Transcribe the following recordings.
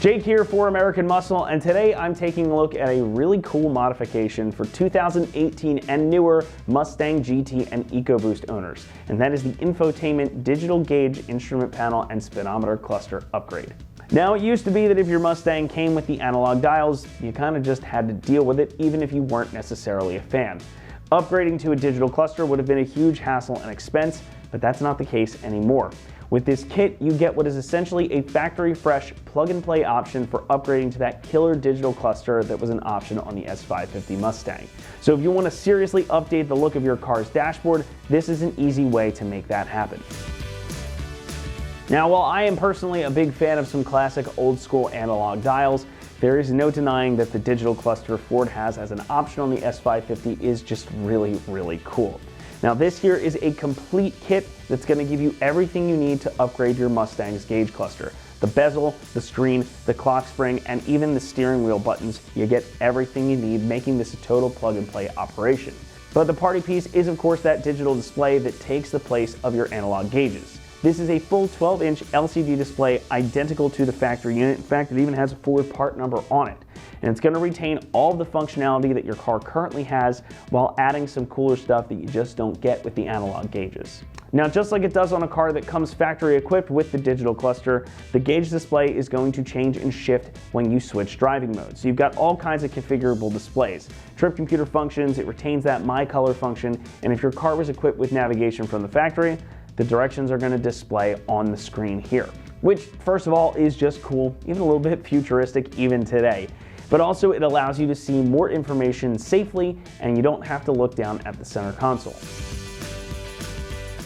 Jake here for American Muscle, and today I'm taking a look at a really cool modification for 2018 and newer Mustang GT and EcoBoost owners, and that is the infotainment digital gauge instrument panel and speedometer cluster upgrade. Now, it used to be that if your Mustang came with the analog dials, you kind of just had to deal with it even if you weren't necessarily a fan. Upgrading to a digital cluster would have been a huge hassle and expense, but that's not the case anymore. With this kit, you get what is essentially a factory-fresh plug-and-play option for upgrading to that killer digital cluster that was an option on the S550 Mustang. So if you want to seriously update the look of your car's dashboard, this is an easy way to make that happen. Now, while I am personally a big fan of some classic old-school analog dials, there is no denying that the digital cluster Ford has as an option on the S550 is just really, really cool. Now, this here is a complete kit that's going to give you everything you need to upgrade your Mustang's gauge cluster. The bezel, the screen, the clock spring, and even the steering wheel buttons. You get everything you need, making this a total plug-and-play operation. But the party piece is, of course, that digital display that takes the place of your analog gauges. This is a full 12-inch LCD display identical to the factory unit. In fact, it even has a Ford part number on it. And it's going to retain all of the functionality that your car currently has while adding some cooler stuff that you just don't get with the analog gauges. Now, just like it does on a car that comes factory equipped with the digital cluster, the gauge display is going to change and shift when you switch driving modes. So you've got all kinds of configurable displays. Trip computer functions, it retains that My Color function, and if your car was equipped with navigation from the factory, the directions are going to display on the screen here, which first of all is just cool, even a little bit futuristic even today. But also it allows you to see more information safely and you don't have to look down at the center console.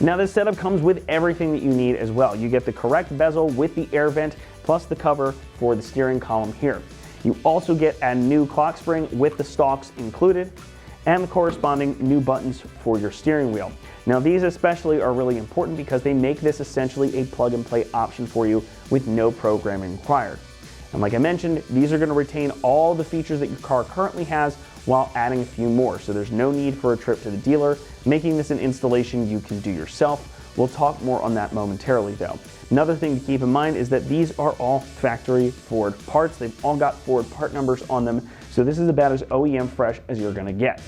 Now, this setup comes with everything that you need as well. You get the correct bezel with the air vent plus the cover for the steering column here. You also get a new clock spring with the stalks included and the corresponding new buttons for your steering wheel. Now, these especially are really important because they make this essentially a plug-and-play option for you with no programming required. And like I mentioned, these are going to retain all the features that your car currently has while adding a few more. So there's no need for a trip to the dealer, making this an installation you can do yourself. We'll talk more on that momentarily though. Another thing to keep in mind is that these are all factory Ford parts. They've all got Ford part numbers on them. So this is about as OEM fresh as you're going to get.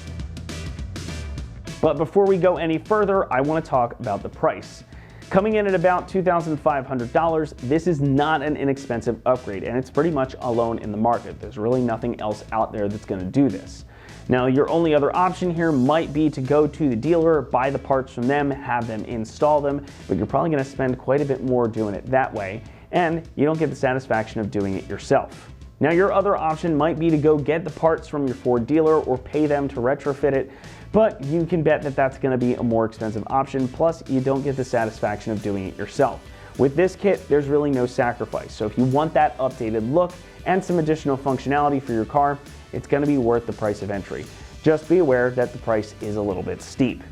But before we go any further, I want to talk about the price. Coming in at about $2,500, this is not an inexpensive upgrade, and it's pretty much alone in the market. There's really nothing else out there that's going to do this. Now, your only other option here might be to go to the dealer, buy the parts from them, have them install them, but you're probably going to spend quite a bit more doing it that way, and you don't get the satisfaction of doing it yourself. Now, your other option might be to go get the parts from your Ford dealer or pay them to retrofit it, but you can bet that that's going to be a more expensive option, plus you don't get the satisfaction of doing it yourself. With this kit, there's really no sacrifice, so if you want that updated look and some additional functionality for your car, it's going to be worth the price of entry. Just be aware that the price is a little bit steep.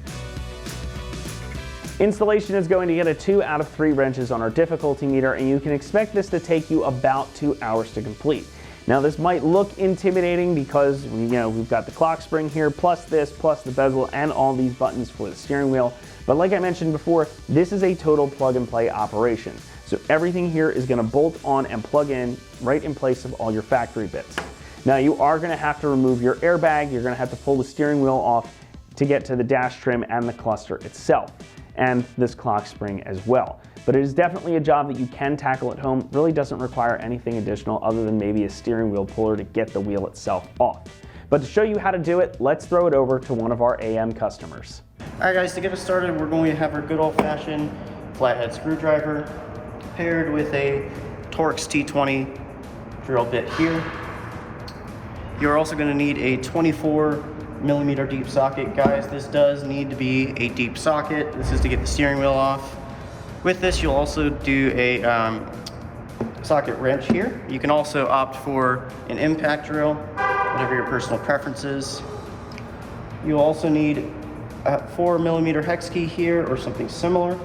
Installation is going to get a 2 out of 3 wrenches on our difficulty meter, and you can expect this to take you about 2 hours to complete. Now, this might look intimidating because we've got the clock spring here, plus this, plus the bezel, and all these buttons for the steering wheel. But like I mentioned before, this is a total plug-and-play operation. So everything here is going to bolt on and plug in right in place of all your factory bits. Now, you are going to have to remove your airbag. You're going to have to pull the steering wheel off to get to the dash trim and the cluster itself, and this clock spring as well. But it is definitely a job that you can tackle at home. Really doesn't require anything additional other than maybe a steering wheel puller to get the wheel itself off. But to show you how to do it, let's throw it over to one of our AM customers. All right, guys, to get us started, we're going to have our good old-fashioned flathead screwdriver paired with a Torx T20 drill bit here. You're also going to need a 24mm deep socket. Guys, this does need to be a deep socket. This is to get the steering wheel off. With this, you'll also do a socket wrench here. You can also opt for an impact drill, whatever your personal preference is. You'll also need a 4mm hex key here or something similar.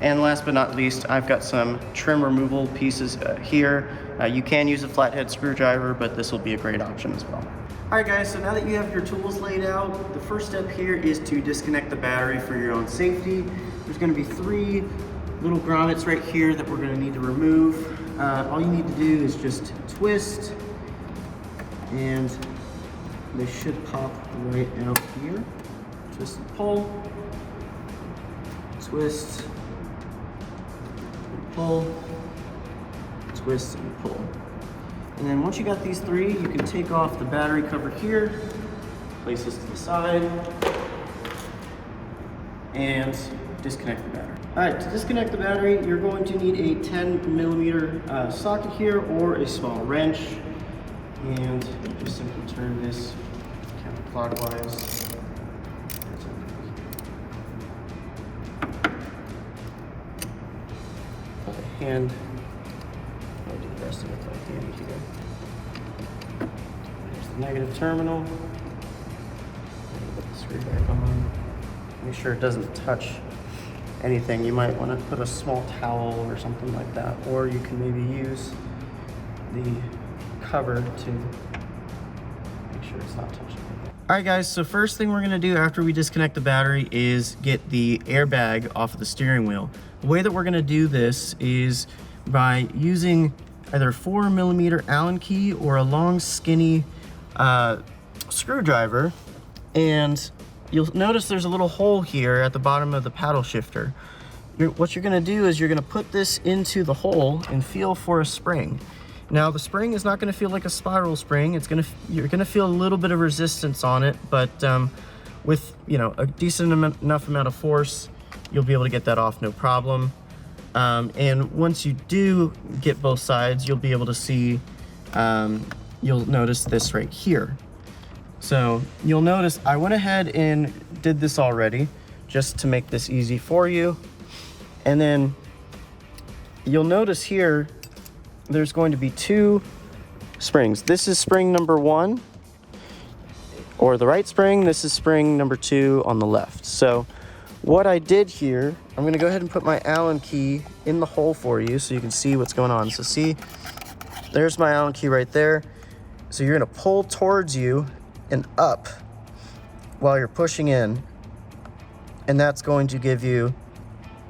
And last but not least, I've got some trim removal pieces here. You can use a flathead screwdriver, but this will be a great option as well. Alright guys, so now that you have your tools laid out, the first step here is to disconnect the battery for your own safety. There's going to be 3 little grommets right here that we're going to need to remove. all you need to do is just twist, and they should pop right out here. Twist and pull, twist, and pull, twist and pull. And then once you got these three, you can take off the battery cover here, place this to the side, and disconnect the battery. All right, to disconnect the battery, you're going to need a 10mm socket here or a small wrench. And just simply turn this counterclockwise. Hold the hand. I'll do the rest of it like the end here. There's the negative terminal. Put the screw back on. Make sure it doesn't touch anything. You might want to put a small towel or something like that, or you can maybe use the cover to make sure it's not touching anything. All right guys, so first thing we're gonna do after we disconnect the battery is get the airbag off of the steering wheel. The way that we're gonna do this is by using either a 4mm Allen key or a long skinny screwdriver, and you'll notice there's a little hole here at the bottom of the paddle shifter. What you're gonna do is you're gonna put this into the hole and feel for a spring. Now the spring is not gonna feel like a spiral spring. You're gonna feel a little bit of resistance on it, but with a decent enough amount of force, you'll be able to get that off no problem. And once you do get both sides, you'll be able to see, you'll notice this right here. So you'll notice I went ahead and did this already just to make this easy for you. And then you'll notice here, there's going to be two springs. This is spring number 1, or the right spring. This is spring number 2 on the left. So what I did here, I'm gonna go ahead and put my Allen key in the hole for you so you can see what's going on. So see, there's my Allen key right there. So you're gonna pull towards you and up while you're pushing in, and that's going to give you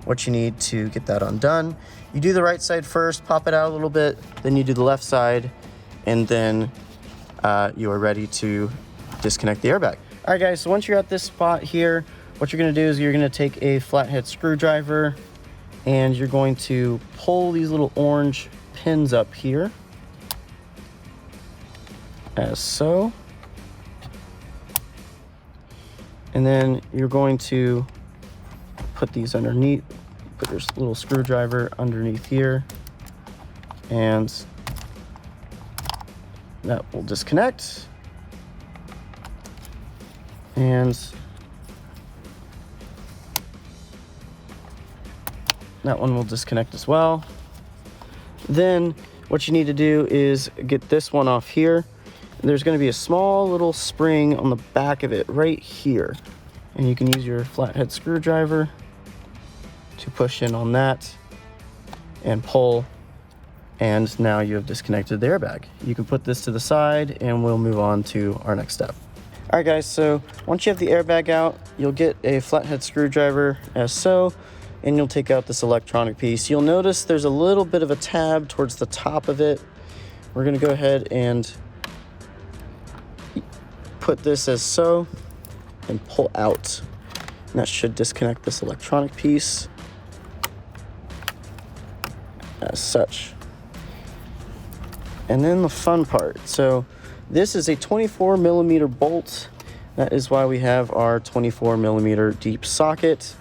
what you need to get that undone. You do the right side first, pop it out a little bit, then you do the left side, and then you are ready to disconnect the airbag. All right guys, so once you're at this spot here, what you're gonna do is you're gonna take a flathead screwdriver and you're going to pull these little orange pins up here, as so. And then you're going to put these underneath, put your little screwdriver underneath here, and that will disconnect. And that one will disconnect as well. Then what you need to do is get this one off here. There's going to be a small little spring on the back of it right here, and you can use your flathead screwdriver to push in on that and pull, and now you have disconnected the airbag. You can put this to the side and we'll move on to our next step. All right guys, so once you have the airbag out, you'll get a flathead screwdriver as so, and you'll take out this electronic piece. You'll notice there's a little bit of a tab towards the top of it. We're going to go ahead and put this as so and pull out, and that should disconnect this electronic piece as such. And then the fun part, so this is a 24mm bolt. That is why we have our 24mm deep socket.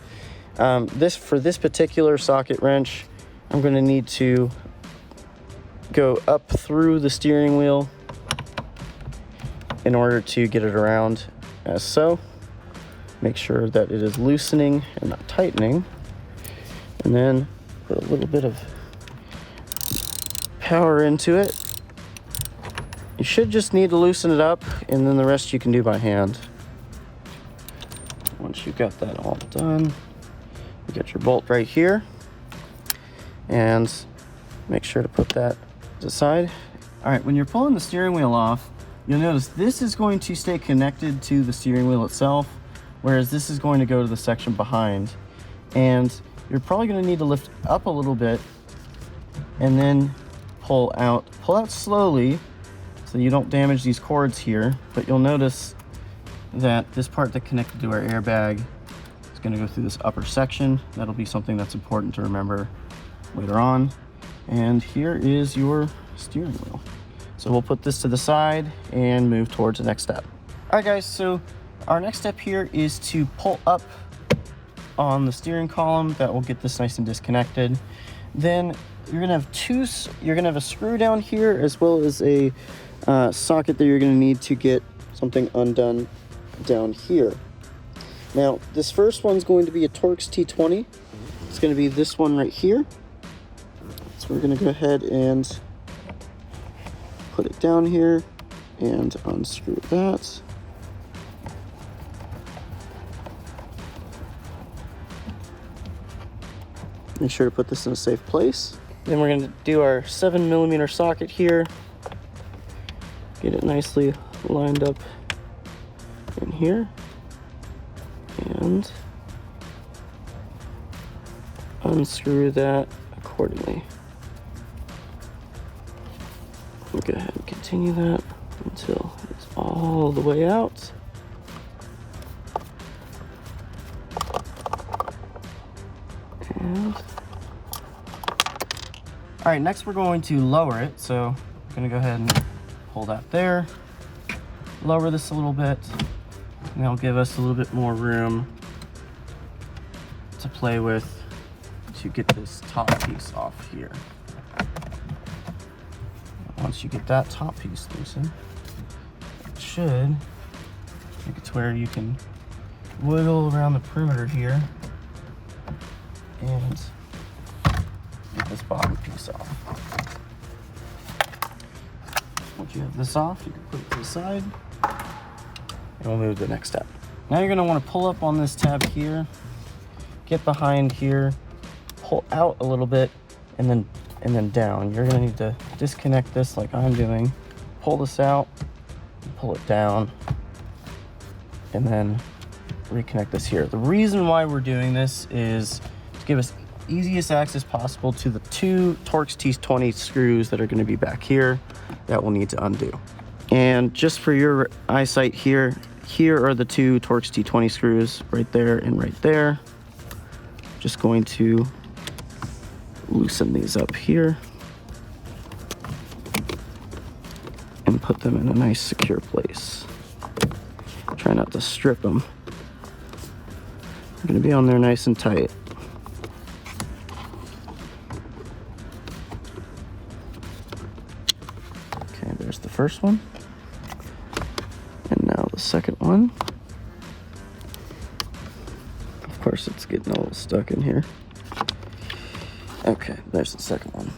For this particular socket wrench, I'm going to need to go up through the steering wheel in order to get it around as so. Make sure that it is loosening and not tightening. And then put a little bit of power into it. You should just need to loosen it up, and then the rest you can do by hand. Once you've got that all done, you get your bolt right here, and make sure to put that to the side. All right, when you're pulling the steering wheel off, you'll notice this is going to stay connected to the steering wheel itself, whereas this is going to go to the section behind. And you're probably going to need to lift up a little bit and then pull out slowly so you don't damage these cords here, but you'll notice that this part that connected to our airbag is going to go through this upper section. That'll be something that's important to remember later on. And here is your steering wheel. So we'll put this to the side and move towards the next step. All right, guys, so our next step here is to pull up on the steering column. That will get this nice and disconnected. Then you're gonna have a screw down here, as well as a socket that you're gonna need to get something undone down here. Now, this first one's going to be a Torx T20. It's gonna be this one right here. So we're gonna go ahead and put it down here and unscrew that. Make sure to put this in a safe place. Then we're gonna do our 7mm socket here. Get it nicely lined up in here. And unscrew that accordingly. We'll go ahead and continue that until it's all the way out. And all right, next we're going to lower it. So I'm gonna go ahead and pull that there, lower this a little bit, and that'll give us a little bit more room to play with to get this top piece off here. Once you get that top piece loosened, it should make it to where you can wiggle around the perimeter here and get this bottom piece off. Once you have this off, you can put it to the side, and we'll move to the next step. Now you're going to want to pull up on this tab here, get behind here, pull out a little bit, and then down. You're going to need to disconnect this like I'm doing, pull this out, pull it down, and then reconnect this here. The reason why we're doing this is to give us easiest access possible to the two Torx T20 screws that are going to be back here that we'll need to undo. And just for your eyesight here are the two Torx T20 screws right there and right there. Just going to loosen these up here and put them in a nice secure place. Try not to strip them. They're going to be on there nice and tight. Okay, there's the first one. And now the second one. Of course, it's getting a little stuck in here. Okay, there's the second one.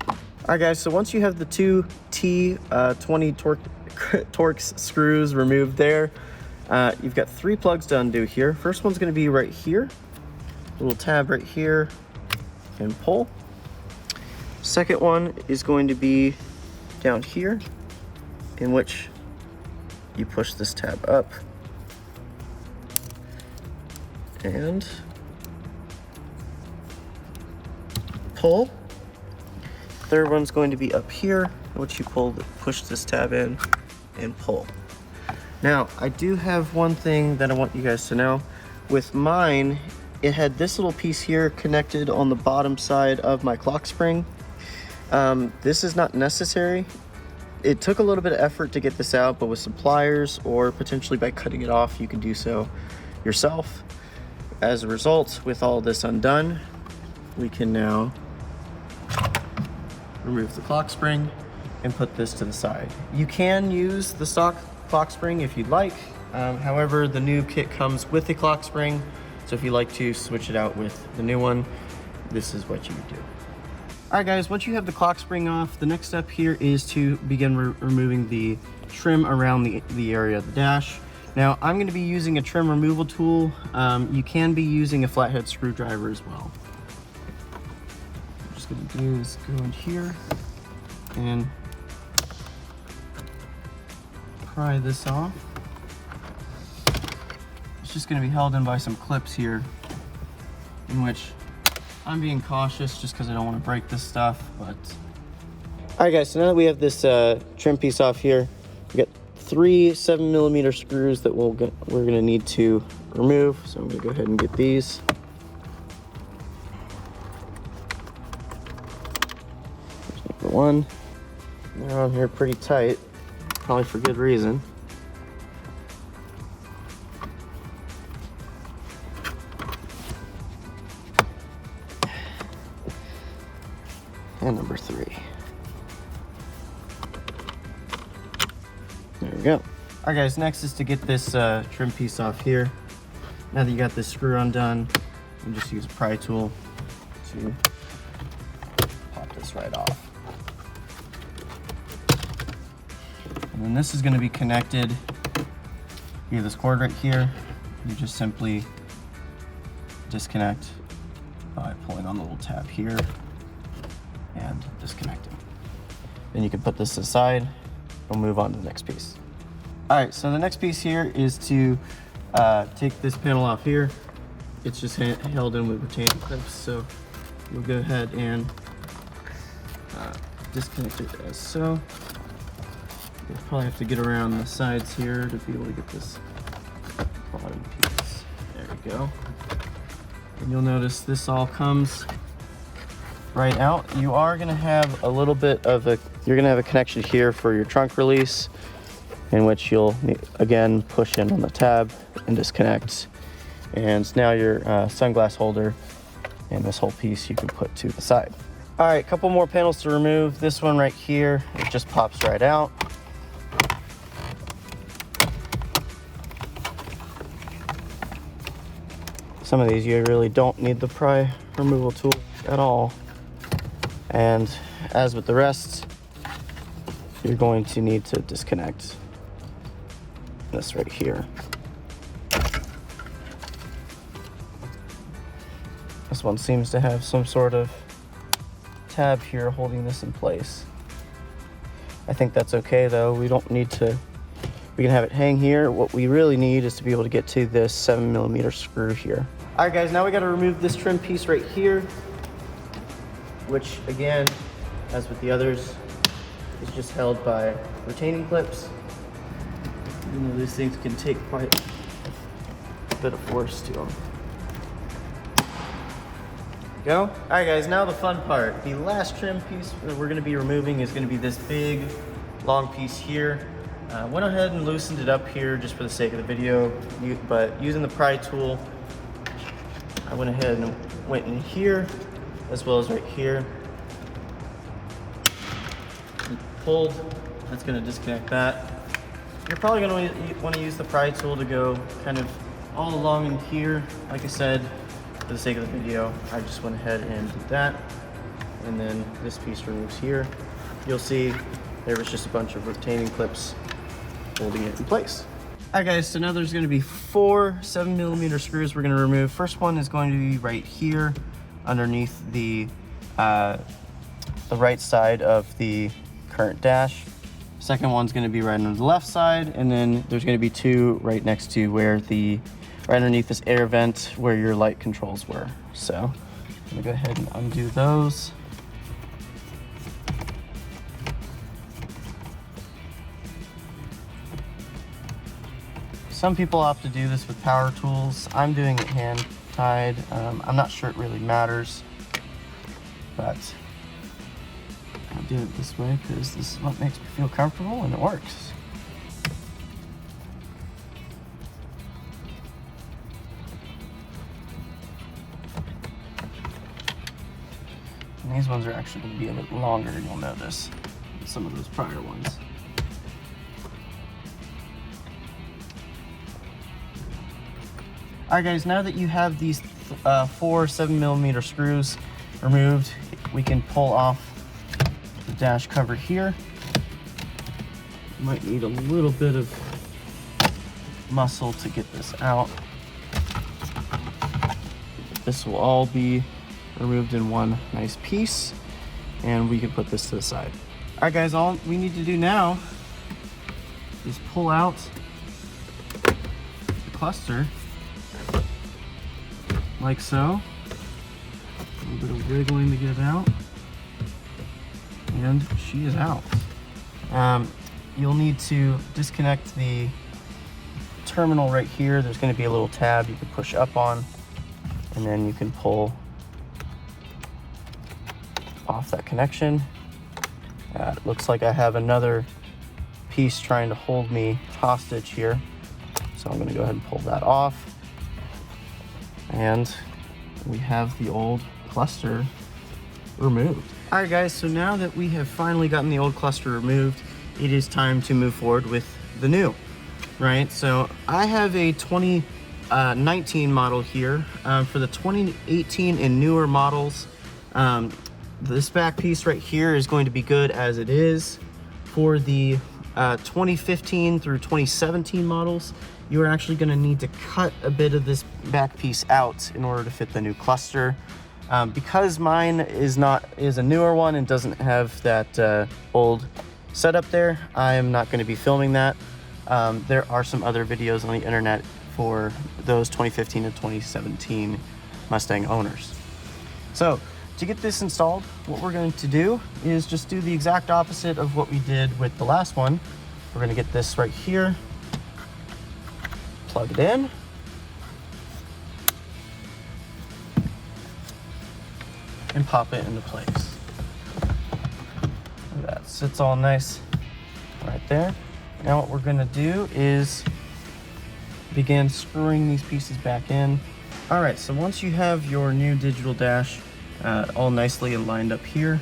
All right, guys, so once you have the two T20 Torx screws removed there, you've got 3 plugs to undo here. First one's gonna be right here. Little tab right here, and pull. Second one is going to be down here, in which you push this tab up. And pull. Third one's going to be up here, which you push this tab in and pull. Now, I do have one thing that I want you guys to know. With mine, it had this little piece here connected on the bottom side of my clock spring. This is not necessary. It took a little bit of effort to get this out, but with some pliers or potentially by cutting it off, you can do so yourself. As a result, with all this undone, we can now remove the clock spring and put this to the side. You can use the stock clock spring if you'd like. However, the new kit comes with a clock spring, so if you like to switch it out with the new one, this is what you would do. All right, guys, once you have the clock spring off, the next step here is to begin removing the trim around the area of the dash. Now, I'm going to be using a trim removal tool. You can be using a flathead screwdriver as well. What I'm just going to do is go in here and pry this off. It's just going to be held in by some clips here, in which I'm being cautious just because I don't want to break this stuff, but... Alright guys, so now that we have this trim piece off here, we got 3 7mm screws that we're gonna need to remove. So I'm gonna go ahead and get these. There's number 1. They're on here pretty tight, probably for good reason. And number 3. There we go. All right guys, next is to get this trim piece off here. Now that you got this screw undone, you can just use a pry tool to pop this right off. And then this is going to be connected via this cord right here. You just simply disconnect by pulling on the little tab here and disconnecting. Then you can put this aside. We'll move on to the next piece. All right, so the next piece here is to take this panel off here. It's just held in with retaining clips, so we'll go ahead and disconnect it as so. You'll probably have to get around the sides here to be able to get this bottom piece. There we go. And you'll notice this all comes right out. You are gonna have a little bit of you're gonna have a connection here for your trunk release, in which you'll again push in on the tab and disconnect. And now your sunglass holder and this whole piece you can put to the side. All right, a couple more panels to remove. This one right here, it just pops right out. Some of these you really don't need the pry removal tool at all. And as with the rest, you're going to need to disconnect this right here. This one seems to have some sort of tab here holding this in place. I think that's okay though. We don't need to, we can have it hang here. What we really need is to be able to get to this 7mm screw here. All right guys, now we got to remove this trim piece right here, which again, as with the others, is just held by retaining clips. You know, these things can take quite a bit of force to them. Go. All right guys, now the fun part. The last trim piece that we're gonna be removing is gonna be this big, long piece here. Went ahead and loosened it up here just for the sake of the video, but using the pry tool, I went ahead and went in here, as well as right here. And pulled, that's gonna disconnect that. You're probably gonna wanna use the pry tool to go kind of all along in here. Like I said, for the sake of the video, I just went ahead and did that. And then this piece removes here. You'll see there was just a bunch of retaining clips holding it in place. All right guys, so now there's gonna be 4 7mm screws we're gonna remove. First one is going to be right here underneath the right side of the current dash. Second one's gonna be right on the left side, and then there's gonna be 2 right next to where right underneath this air vent where your light controls were. So I'm gonna go ahead and undo those. Some people opt to do this with power tools. I'm doing it hand tied. I'm not sure it really matters, but I'll do it this way because this is what makes me feel comfortable and it works. And these ones are actually going to be a bit longer, you'll notice, than some of those prior ones. Alright guys, now that you have these 4 7mm screws removed, we can pull off the dash cover here. You might need a little bit of muscle to get this out. This will all be removed in one nice piece, and we can put this to the side. Alright guys, all we need to do now is pull out the cluster like so. A little wiggling to get it out. And she is out. You'll need to disconnect the terminal right here. There's going to be a little tab you can push up on, and then you can pull off that connection. It looks like I have another piece trying to hold me hostage here, so I'm going to go ahead and pull that off, and we have the old cluster removed. All right guys, so now that we have finally gotten the old cluster removed, it is time to move forward with the new, right? So I have a 2019 model here. For the 2018 and newer models, this back piece right here is going to be good as it is. For the 2015 through 2017 models, you are actually going to need to cut a bit of this back piece out in order to fit the new cluster. Because mine is a newer one and doesn't have that old setup there, I am not going to be filming that. There are some other videos on the internet for those 2015 and 2017 Mustang owners. So to get this installed, what we're going to do is just do the exact opposite of what we did with the last one. We're going to get this right here, plug it in, and pop it into place. That sits all nice right there. Now what we're going to do is begin screwing these pieces back in. All right, so once you have your new digital dash all nicely lined up here,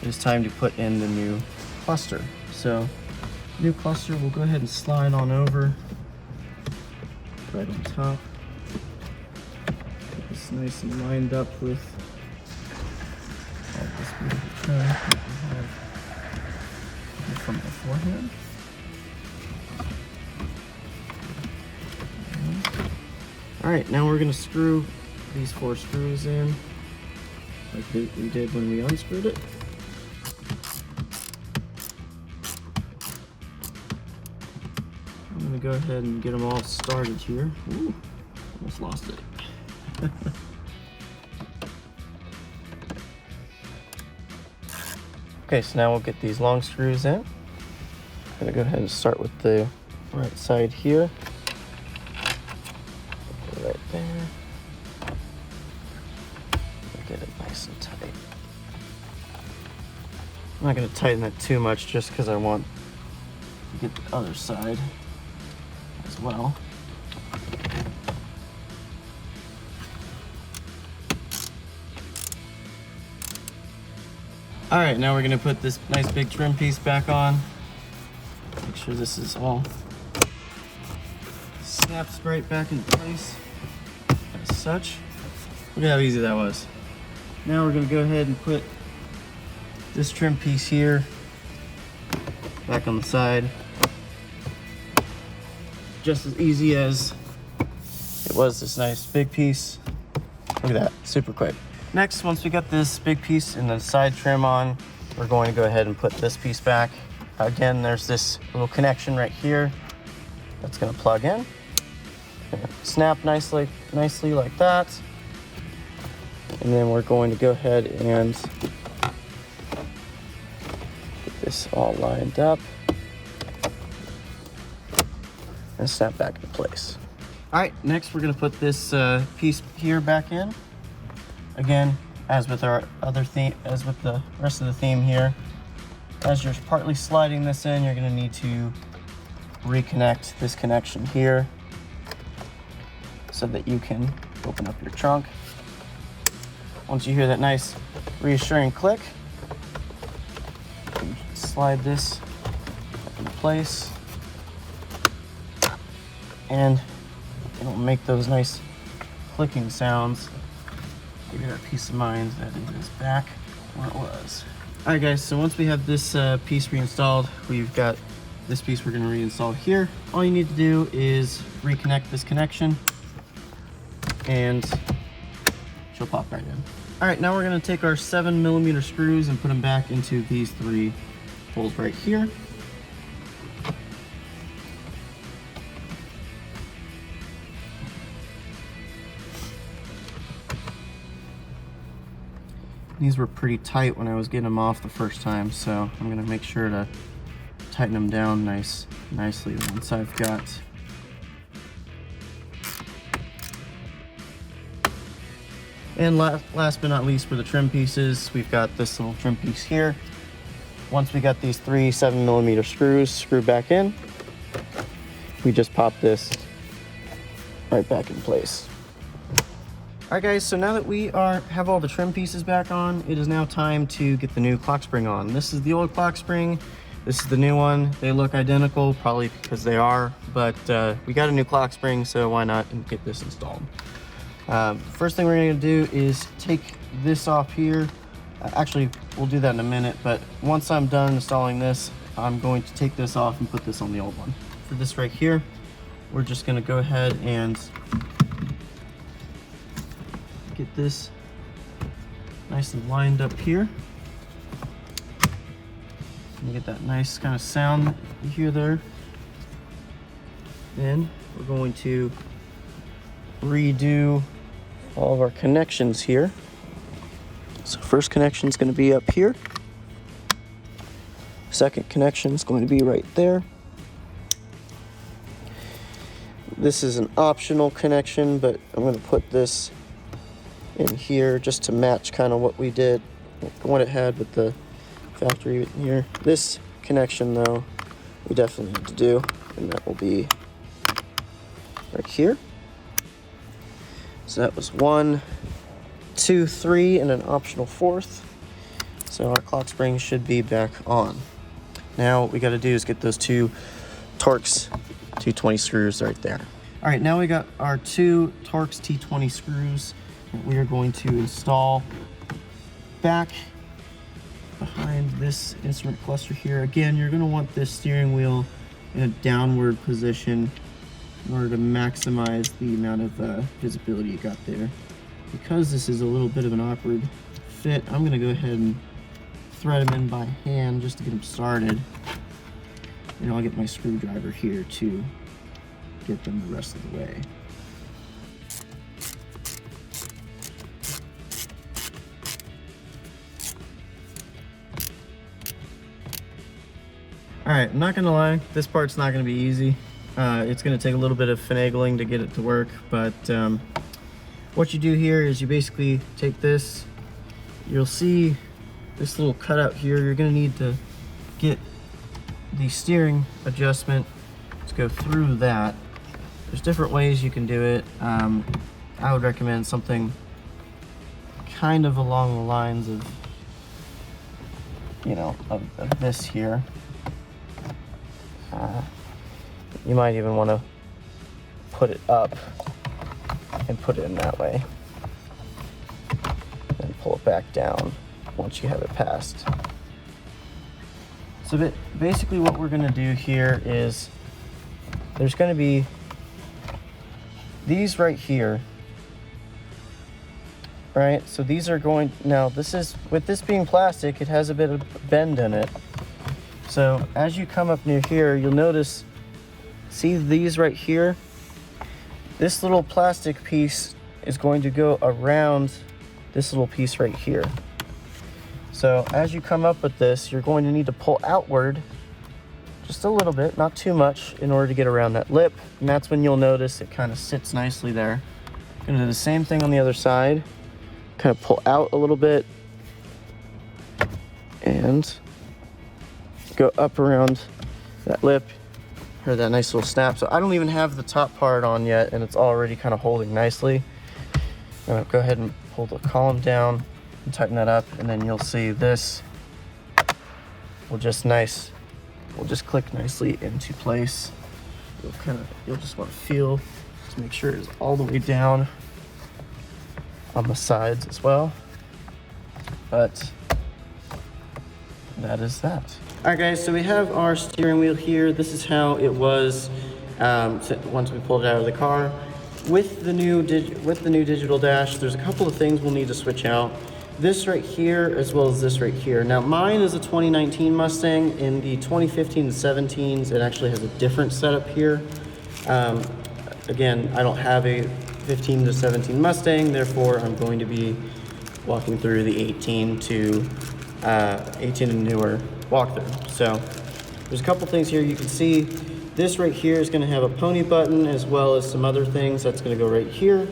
it is time to put in the new cluster. So new cluster, we'll go ahead and slide on over right on top. Get this nice and lined up with all this beautiful trim that we have from beforehand. All right, now we're gonna screw these 4 screws in like we did when we unscrewed it. I'm gonna go ahead and get them all started here. Ooh, almost lost it. Okay, so now we'll get these long screws in. I'm gonna go ahead and start with the right side here. Right there. Get it nice and tight. I'm not gonna tighten it too much just because I want to get the other side as well. All right, now we're gonna put this nice big trim piece back on. Make sure this is all snaps right back in place as such. Look at how easy that was. Now we're gonna go ahead and put this trim piece here back on the side. Just as easy as it was this nice big piece. Look at that, super quick. Next, once we got this big piece and the side trim on, we're going to go ahead and put this piece back. Again, there's this little connection right here that's gonna plug in. Snap nicely like that. And then we're going to go ahead and get this all lined up and snap back into place. All right, next we're gonna put this piece here back in. Again, as with our other theme, as with the rest of the theme here, as you're partly sliding this in, you're gonna need to reconnect this connection here so that you can open up your trunk. Once you hear that nice reassuring click, you slide this into place and it'll make those nice clicking sounds. Give you that peace of mind that it is back where it was. All right guys, so once we have this piece reinstalled, we've got this piece we're gonna reinstall here. All you need to do is reconnect this connection and she'll pop right in. All right, now we're gonna take our 7mm screws and put them back into these 3 holes right here. These were pretty tight when I was getting them off the first time, so I'm gonna make sure to tighten them down nicely once I've got And last but not least, for the trim pieces, we've got this little trim piece here. Once we got these 3 7mm screws screwed back in, we just pop this right back in place. All right guys, so now that we have all the trim pieces back on, it is now time to get the new clock spring on. This is the old clock spring, this is the new one. They look identical, probably because they are, but we got a new clock spring, so why not get this installed. First thing we're gonna do is take this off here. Actually, we'll do that in a minute, but once I'm done installing this, I'm going to take this off and put this on the old one. For this right here, we're just gonna go ahead and get this nice and lined up here. You get that nice kind of sound you hear there. Then we're going to redo all of our connections here. So first connection is going to be up here. Second connection is going to be right there. This is an optional connection, but I'm going to put this in here just to match kind of what we did, what it had with the factory in here. This connection though, we definitely need to do, and that will be right here. So that was 1, 2, 3, and an optional 4th. So our clock spring should be back on. Now what we got to do is get those 2 Torx T20 screws right there. All right, now we got our 2 Torx T20 screws that we are going to install back behind this instrument cluster here. Again, you're going to want this steering wheel in a downward position in order to maximize the amount of visibility you got there. Because this is a little bit of an awkward fit, I'm going to go ahead and thread them in by hand just to get them started. And I'll get my screwdriver here to get them the rest of the way. Alright, I'm not going to lie, this part's not going to be easy. It's going to take a little bit of finagling to get it to work, but what you do here is you basically take this, you'll see this little cutout here, you're going to need to get the steering adjustment to go through that. There's different ways you can do it. I would recommend something kind of along the lines of, you know, of this here. You might even want to put it up and put it in that way. And pull it back down once you have it passed. So basically what we're going to do here is there's going to be these right here. Right? So these are going, now this is, with this being plastic, it has a bit of bend in it. So as you come up near here, you'll notice, see these right here? This little plastic piece is going to go around this little piece right here. So as you come up with this, you're going to need to pull outward just a little bit, not too much, in order to get around that lip. And that's when you'll notice it kind of sits nicely there. Gonna do the same thing on the other side. Kind of pull out a little bit and go up around that lip. Heard that nice little snap. So I don't even have the top part on yet, and it's already kind of holding nicely. I'm gonna go ahead and pull the column down and tighten that up, and then you'll see this will just click nicely into place. You'll just want to feel to make sure it's all the way down on the sides as well. But that is that. All right guys, so we have our steering wheel here. This is how it was once we pulled it out of the car. With the new digital dash, there's a couple of things we'll need to switch out. This right here, as well as this right here. Now mine is a 2019 Mustang. In the 2015 and 17s, it actually has a different setup here. Again, I don't have a 15 to 17 Mustang, therefore I'm going to be walking through the 18 and newer walkthrough. So there's a couple things here you can see. This right here is going to have a pony button as well as some other things. That's going to go right here.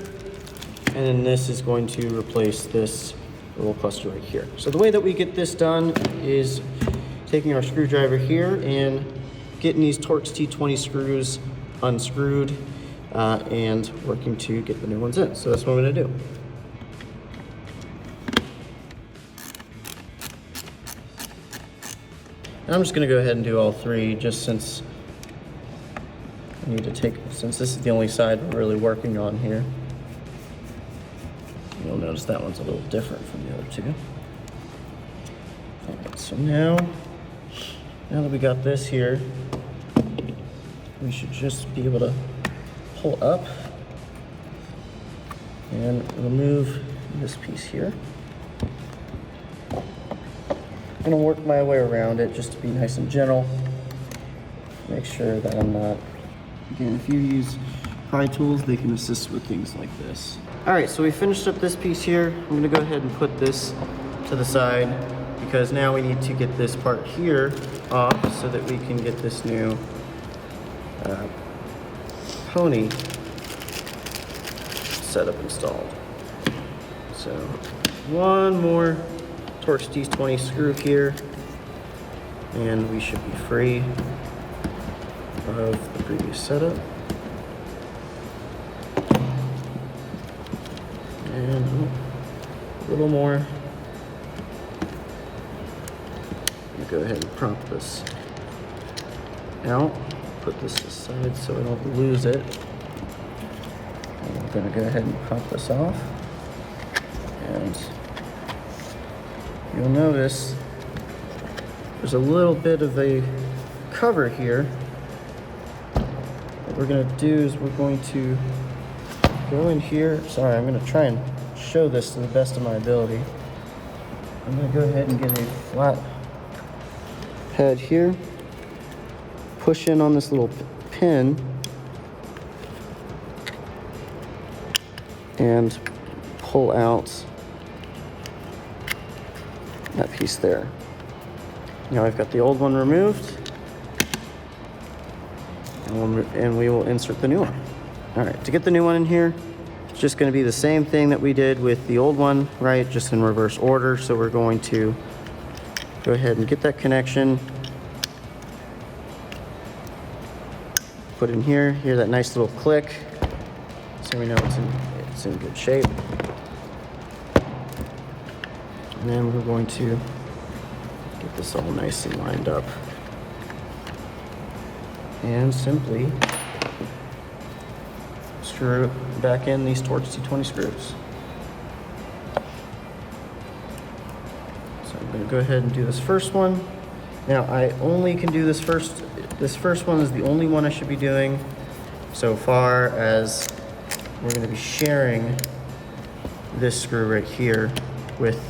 And then this is going to replace this little cluster right here. So the way that we get this done is taking our screwdriver here and getting these Torx T20 screws unscrewed and working to get the new ones in. So that's what I'm going to do. And I'm just going to go ahead and do all three, just since I need to since this is the only side we're really working on here. You'll notice that one's a little different from the other two. Alright, so now that we got this here, we should just be able to pull up and remove this piece here. I'm gonna work my way around it just to be nice and gentle. Make sure that I'm not, again, if you use pry tools, they can assist with things like this. All right, so we finished up this piece here. I'm gonna go ahead and put this to the side because now we need to get this part here off so that we can get this new pony setup installed. So one more Torx T20 screw here, and we should be free of the previous setup. And a little more. I'm gonna go ahead and prop this out, put this aside so I don't lose it. And I'm gonna go ahead and prop this off. And you'll notice there's a little bit of a cover here. What we're going to do is we're going to go in here. Sorry, I'm going to try and show this to the best of my ability. I'm going to go ahead and get a flat head here. Push in on this little pin and pull out that piece there. Now I've got the old one removed, and we will insert the new one. All right, to get the new one in here, it's just going to be the same thing that we did with the old one, right? Just in reverse order. So we're going to go ahead and get that connection, put in here, hear that nice little click, so we know it's in good shape. And then we're going to get this all nice and lined up. And simply screw back in these Torx T20 screws. So I'm going to go ahead and do this first one. Now I only can do this first. This first one is the only one I should be doing so far, as we're going to be sharing this screw right here with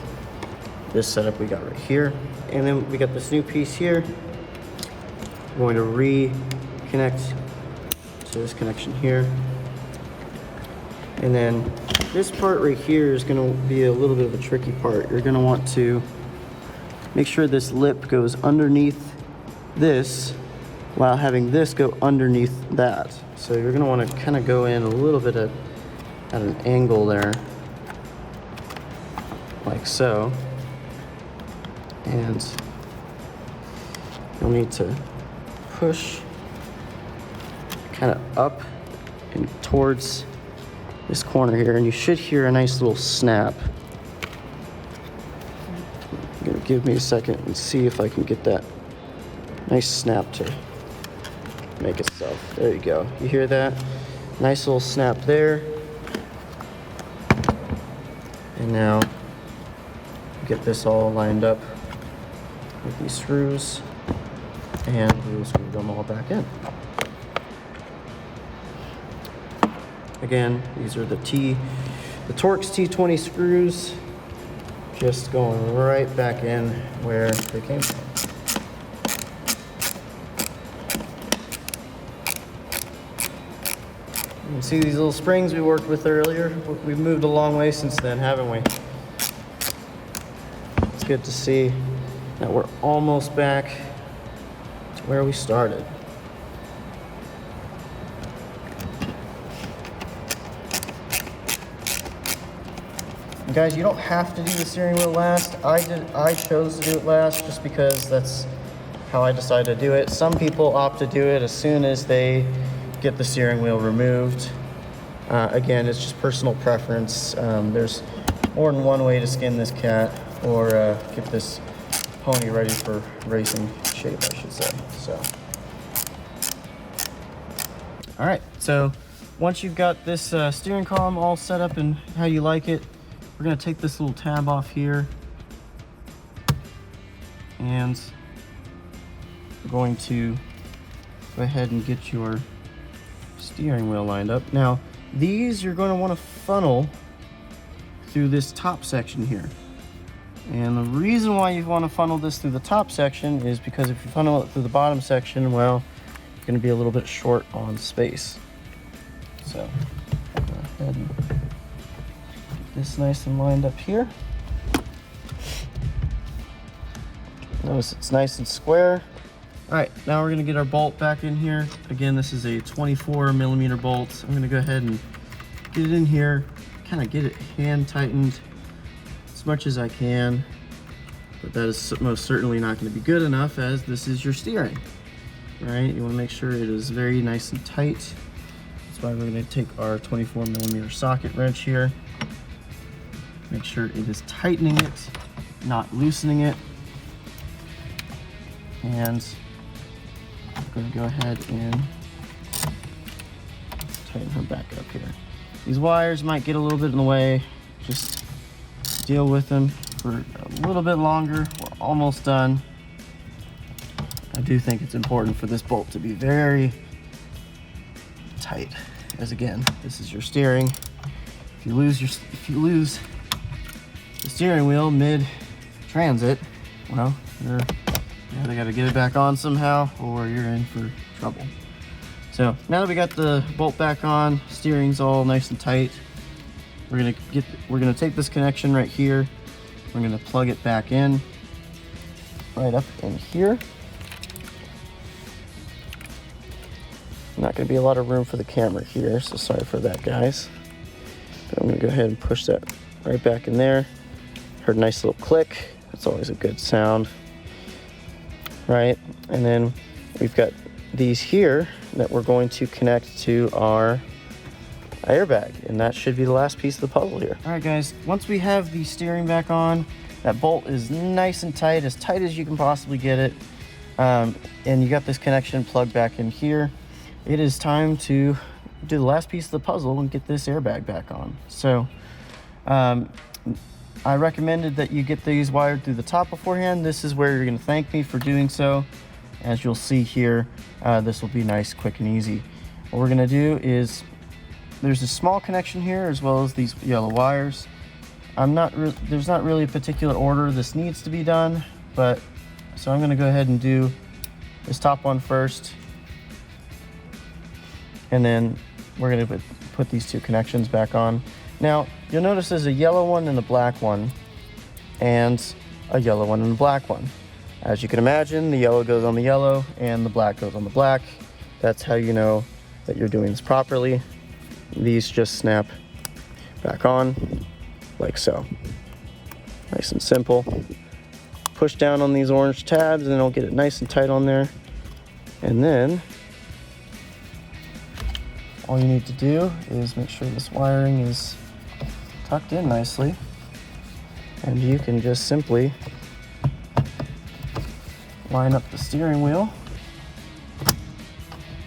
this setup we got right here. And then we got this new piece here. We're going to reconnect to this connection here. And then this part right here is going to be a little bit of a tricky part. You're going to want to make sure this lip goes underneath this while having this go underneath that. So you're going to want to kind of go in a little bit at an angle there, like so. And you'll need to push kind of up and towards this corner here, and you should hear a nice little snap. I'm gonna give me a second and see if I can get that nice snap to make itself. There you go. You hear that? Nice little snap there. And now get this all lined up with these screws, and we will screw them all back in. Again, these are the Torx T20 screws, just going right back in where they came from. You can see these little springs we worked with earlier. We've moved a long way since then, haven't we? good to see that we're almost back to where we started. And guys, you don't have to do the steering wheel last. I chose to do it last just because that's how I decided to do it. Some people opt to do it as soon as they get the steering wheel removed. Again, it's just personal preference. There's more than one way to skin this cat or get this pony ready for racing shape, I should say. So, all right, so once you've got this steering column all set up and how you like it, we're gonna take this little tab off here, and we're going to go ahead and get your steering wheel lined up. Now, these you're going to want to funnel through this top section here. And the reason why you want to funnel this through the top section is because if you funnel it through the bottom section, well, you're going to be a little bit short on space. So, go ahead and get this nice and lined up here. Notice it's nice and square. All right, now we're gonna get our bolt back in here. Again, this is a 24mm bolt. I'm gonna go ahead and get it in here, kind of get it hand tightened as much as I can, but that is most certainly not gonna be good enough as this is your steering, right? You wanna make sure it is very nice and tight. That's why we're gonna take our 24mm socket wrench here. Make sure it is tightening it, not loosening it. And I'm going to go ahead and tighten her back up here. These wires might get a little bit in the way. Just deal with them for a little bit longer. We're almost done. I do think it's important for this bolt to be very tight, as again, this is your steering. If you lose the steering wheel mid-transit, well, you're either got to get it back on somehow or you're in for trouble. So now that we got the bolt back on, steering's all nice and tight, we're gonna take this connection right here, we're gonna plug it back in right up in here. Not gonna be a lot of room for the camera here, so sorry for that, guys. But I'm gonna go ahead and push that right back in there. Heard a nice little click. That's always a good sound. Right, and then we've got these here that we're going to connect to our airbag, and that should be the last piece of the puzzle here. All right, guys, once we have the steering back on, that bolt is nice and tight as you can possibly get it, and you got this connection plugged back in here. It is time to do the last piece of the puzzle and get this airbag back on. So I recommended that you get these wired through the top beforehand. This is where you're going to thank me for doing so. As you'll see here, this will be nice, quick, and easy. What we're going to do is, there's a small connection here as well as these yellow wires. There's not really a particular order this needs to be done, but so I'm going to go ahead and do this top one first, and then we're going to put these two connections back on. Now, you'll notice there's a yellow one and a black one, and a yellow one and a black one. As you can imagine, the yellow goes on the yellow and the black goes on the black. That's how you know that you're doing this properly. These just snap back on, like so. Nice and simple. Push down on these orange tabs and it'll get it nice and tight on there. And then all you need to do is make sure this wiring is tucked in nicely, and you can just simply line up the steering wheel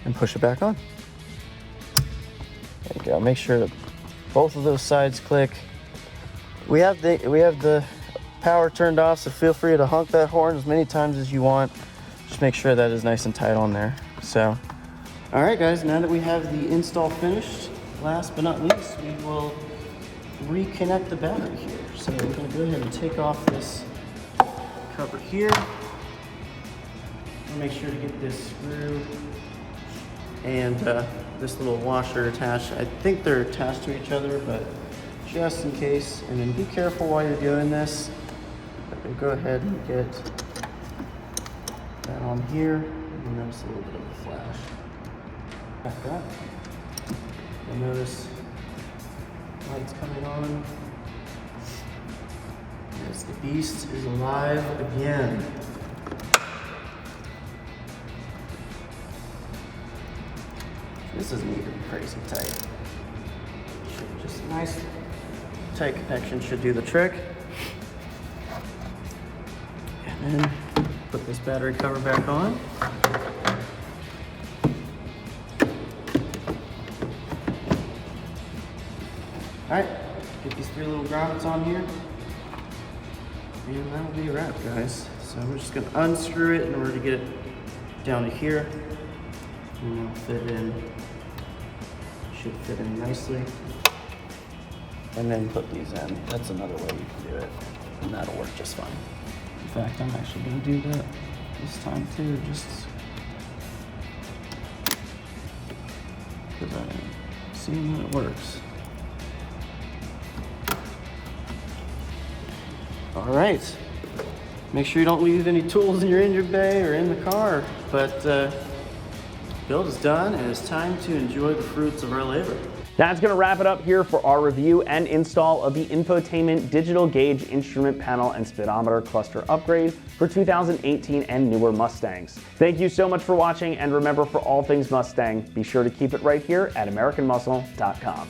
and push it back on. There you go. Make sure that both of those sides click. We have the power turned off, so feel free to honk that horn as many times as you want. Just make sure that is nice and tight on there. So, all right, guys. Now that we have the install finished, last but not least, we will reconnect the battery here. So we're going to go ahead and take off this cover here. Make sure to get this screw and this little washer attached. I think they're attached to each other, but just in case. And then be careful while you're doing this. we'll go ahead and get that on here. You'll notice a little bit of a flash. Like that. You'll notice lights coming on. Yes, the beast is alive again. This doesn't need to be crazy tight. Just a nice tight connection should do the trick. And then put this battery cover back on. Alright, get these 3 little grommets on here. And that'll be a wrap, guys. So we're just gonna unscrew it in order to get it down to here. And it'll fit in. Should fit in nicely. And then put these in. That's another way you can do it. And that'll work just fine. In fact, I'm actually gonna do that this time too, just because I'm seeing that it works. All right. Make sure you don't leave any tools in your engine bay or in the car. But build is done, and it's time to enjoy the fruits of our labor. That's going to wrap it up here for our review and install of the infotainment digital gauge instrument panel and speedometer cluster upgrade for 2018 and newer Mustangs. Thank you so much for watching, and remember, for all things Mustang, be sure to keep it right here at AmericanMuscle.com.